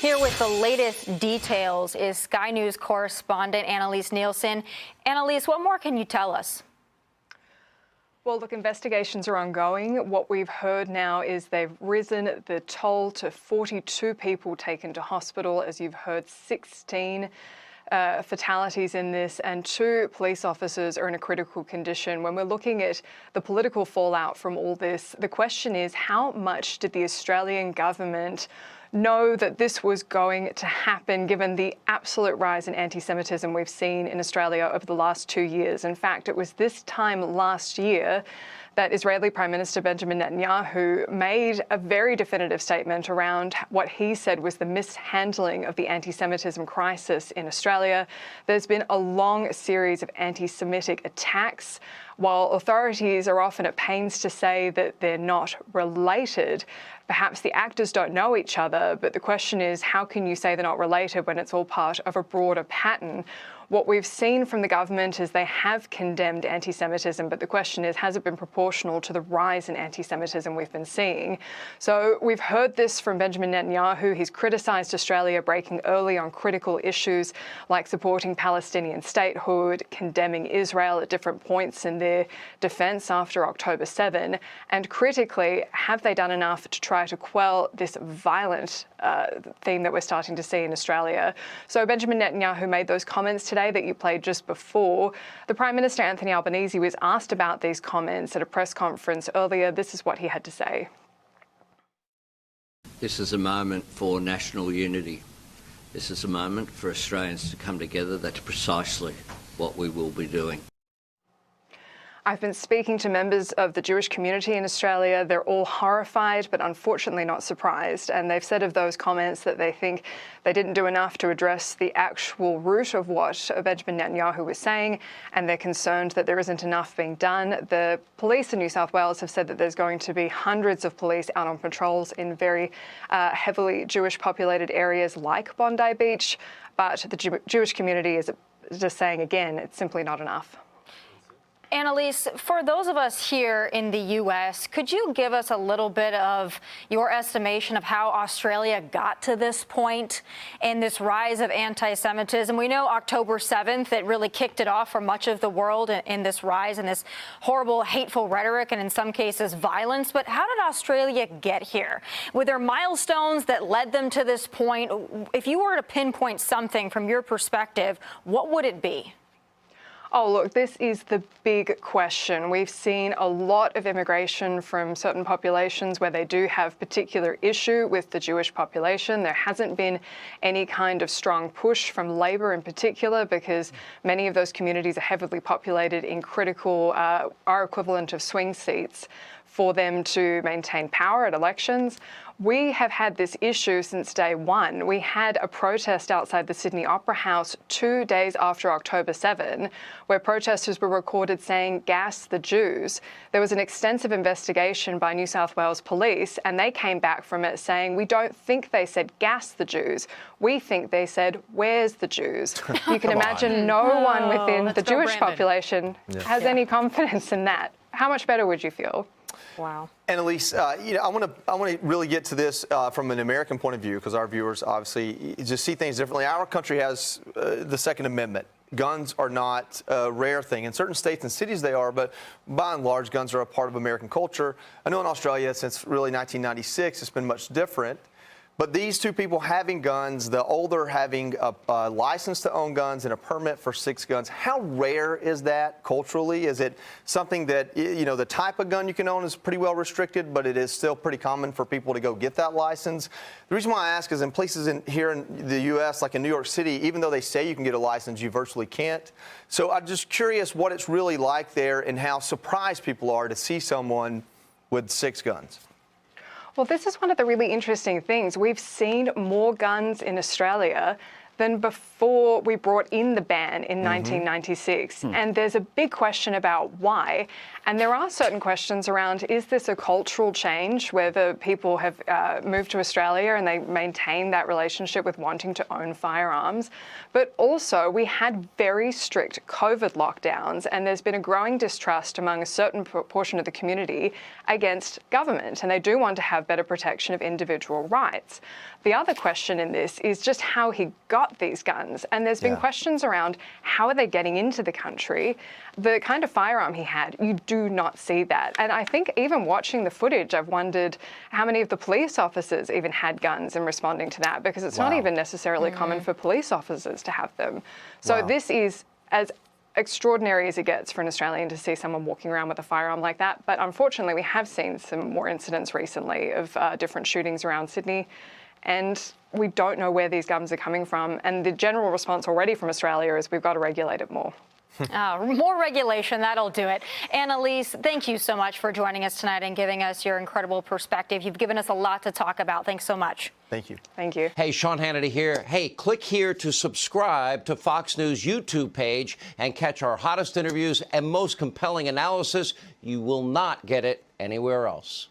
Here with the latest details is Sky News correspondent Annelise Nielsen. Annelise, what more can you tell us? Well, look, investigations are ongoing. What we've heard now is they've risen the toll to 42 people taken to hospital. As you've heard, 16 fatalities in this, and 2 police officers are in a critical condition. When we're looking at the political fallout from all this, the question is, how much did the Australian government know that this was going to happen, given the absolute rise in anti-Semitism we've seen in Australia over the last 2 years? In fact, it was this time last year that Israeli Prime Minister Benjamin Netanyahu made a very definitive statement around what he said was the mishandling of the anti-Semitism crisis in Australia. There's been a long series of anti-Semitic attacks. While authorities are often at pains to say that they're not related, perhaps the actors don't know each other, but the question is, how can you say they're not related when it's all part of a broader pattern? What we've seen from the government is they have condemned anti-Semitism, but the question is, has it been proportional to the rise in anti-Semitism we've been seeing? So we've heard this from Benjamin Netanyahu. He's criticised Australia breaking early on critical issues like supporting Palestinian statehood, condemning Israel at different points in their defence after October 7, and critically, have they done enough to try to quell this violent theme that we're starting to see in Australia? So Benjamin Netanyahu made those comments today that you played just before. The Prime Minister, Anthony Albanese, was asked about these comments at a press conference earlier. This is what he had to say. This is a moment for national unity. This is a moment for Australians to come together. That's precisely what we will be doing. I've been speaking to members of the Jewish community in Australia. They're all horrified, but unfortunately not surprised. And they've said of those comments that they think they didn't do enough to address the actual root of what Benjamin Netanyahu was saying, and they're concerned that there isn't enough being done. The police in New South Wales have said that there's going to be hundreds of police out on patrols in very heavily Jewish populated areas like Bondi Beach, but the Jewish community is just saying, again, it's simply not enough. Annelise, for those of us here in the U.S., could you give us a little bit of your estimation of how Australia got to this point in this rise of anti-Semitism? We know October 7th, it really kicked it off for much of the world in this rise and this horrible, hateful rhetoric and in some cases violence. But how did Australia get here? Were there milestones that led them to this point? If you were to pinpoint something from your perspective, what would it be? Oh, look, this is the big question. We've seen a lot of immigration from certain populations where they do have particular issue with the Jewish population. There hasn't been any kind of strong push from Labor in particular, because many of those communities are heavily populated in critical, our equivalent of swing seats, for them to maintain power at elections. We have had this issue since day one. We had a protest outside the Sydney Opera House 2 days after October 7, where protesters were recorded saying, "Gas the Jews." There was an extensive investigation by New South Wales Police, and they came back from it saying, "We don't think they said gas the Jews. We think they said, where's the Jews?" You can imagine no one within the Jewish population has any confidence in that. How much better would you feel? Wow. Annelise, I want to really get to this from an American point of view, because our viewers obviously just see things differently. Our country has the Second Amendment. Guns are not a rare thing. In certain states and cities they are, but by and large, guns are a part of American culture. I know in Australia, since really 1996, it's been much different. But these 2 people having guns, the older having a license to own guns and a permit for 6 guns, how rare is that culturally? Is it something that, you know, the type of gun you can own is pretty well restricted, but it is still pretty common for people to go get that license? The reason why I ask is in places here in the U.S., like in New York City, even though they say you can get a license, you virtually can't. So I'm just curious what it's really like there and how surprised people are to see someone with 6 guns. Well, this is one of the really interesting things. We've seen more guns in Australia than before we brought in the ban in 1996. And there's a big question about why. And there are certain questions around, is this a cultural change where the people have moved to Australia and they maintain that relationship with wanting to own firearms? But also, we had very strict COVID lockdowns, and there's been a growing distrust among a certain portion of the community against government, and they do want to have better protection of individual rights. The other question in this is just how he got these guns, and there's been questions around how are they getting into the country. The kind of firearm he had, you do not see that. And I think even watching the footage, I've wondered how many of the police officers even had guns in responding to that, because it's not even necessarily common for police officers to have them. So this is as extraordinary as it gets for an Australian to see someone walking around with a firearm like that. But unfortunately, we have seen some more incidents recently of different shootings around Sydney. And we don't know where these guns are coming from. And the general response already from Australia is we've got to regulate it more. More regulation, that'll do it. Annelise, thank you so much for joining us tonight and giving us your incredible perspective. You've given us a lot to talk about. Thanks so much. Thank you. Thank you. Hey, Sean Hannity here. Hey, click here to subscribe to Fox News YouTube page and catch our hottest interviews and most compelling analysis. You will not get it anywhere else.